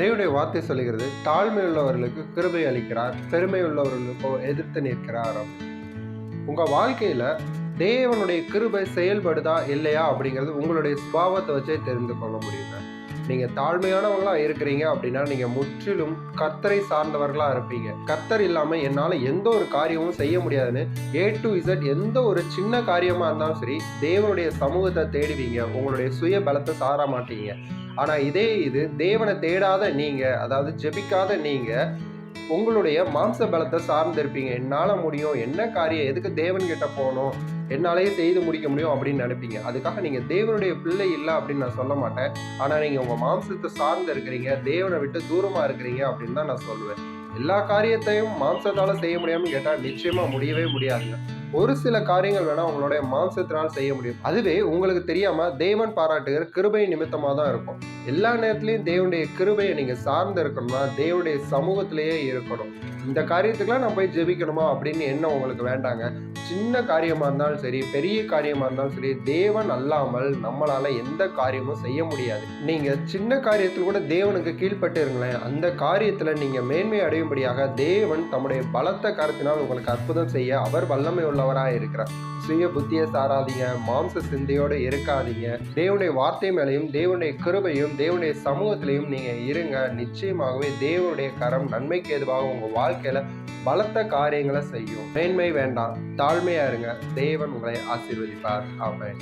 தேவனுடைய வார்த்தை சொல்லுகிறது, தாழ்மை உள்ளவர்களுக்கு கிருபை அளிக்கிறார், பெருமை உள்ளவர்களுக்கோ எதிர்த்து நிற்கிறார். உங்க வாழ்க்கையில தேவனுடைய கிருபை செயல்படுதா இல்லையா அப்படிங்கிறது உங்களுடைய சுபாவத்தை வச்சே தெரிந்து கொள்ள முடியுங்க. நீங்க தாழ்மையானவங்களா இருக்கிறீங்க அப்படின்னா நீங்க முற்றிலும் கர்த்தரை சார்ந்தவர்களா இருப்பீங்க. கர்த்தர் இல்லாம என்னால எந்த ஒரு காரியமும் செய்ய முடியாதுன்னு A to Z எந்த ஒரு சின்ன காரியமா இருந்தாலும் சரி தேவனுடைய சமூகத்தை தேடுவீங்க. உங்களுடைய சுய பலத்தை சார மாட்டீங்க. ஆனா இது தேவனை தேடாத நீங்க, அதாவது ஜெபிக்காத நீங்க உங்களுடைய மாம்ச பலத்தை சார்ந்திருப்பீங்க. என்னால முடியும், என்ன காரியம், எதுக்கு தேவன் கிட்ட போகணும், என்னாலேயே செய்து முடிக்க முடியும் அப்படின்னு நினைப்பீங்க. அதுக்காக நீங்க தேவனுடைய பிள்ளை இல்லை அப்படின்னு நான் சொல்ல மாட்டேன். ஆனா நீங்க உங்க மாம்சத்தை சார்ந்து இருக்கிறீங்க, தேவனை விட்டு தூரமா இருக்கிறீங்க அப்படின்னு தான் நான் சொல்லுவேன். எல்லா காரியத்தையும் மாம்சத்தால செய்ய முடியாம கேட்டா நிச்சயமா முடியவே முடியாதுங்க. ஒரு சில காரியங்கள் வேணா உங்களுடைய மாம்சத்தினால் செய்ய முடியும். அதுவே உங்களுக்கு தெரியாம தேவன் பாராட்டுகிற கிருபை நிமித்தமா தான் இருக்கும். எல்லா நேரத்திலையும் தேவனுடைய கிருபையை நீங்க சார்ந்து இருக்கணும்னா தேவனுடைய சமூகத்திலேயே இருக்கணும். இந்த காரியத்துக்குலாம் நான் போய் ஜெபிக்கணுமா அப்படின்னு எண்ணம் உங்களுக்கு வேண்டாங்க. சின்ன காரியமா இருந்தாலும் சரி, பெரிய காரியமா இருந்தாலும் சரி, தேவன் அல்லாமல் நம்மளால எந்த காரியமும் செய்ய முடியாது. நீங்க சின்ன காரியத்தில் கூட தேவனுக்கு கீழ்ப்பட்டு இருங்களேன். அந்த காரியத்துல நீங்க மேன்மை அடையும்படியாக தேவன் தம்முடைய பலத்த கரத்தினால் உங்களுக்கு அற்புதம் செய்ய அவர் வல்லமை உள்ளவராக இருக்கிறார். சுய புத்தியை சாராதீங்க, மாம்ச சிந்தையோடு இருக்காதீங்க. தேவனுடைய வார்த்தை மேலையும் தேவனுடைய கிருபையும் தேவனுடைய சமூகத்திலையும் நீங்க இருங்க. நிச்சயமாகவே தேவனுடைய கரம் நன்மைக்கு ஏதுவாக உங்க வாழ்க்கையில பலத்த காரியங்களை செய்யும். மேன்மை வேண்டாம், தாழ்மையா இருங்க. தேவன் உங்களை ஆசீர்வதிப்பார். ஆமென்.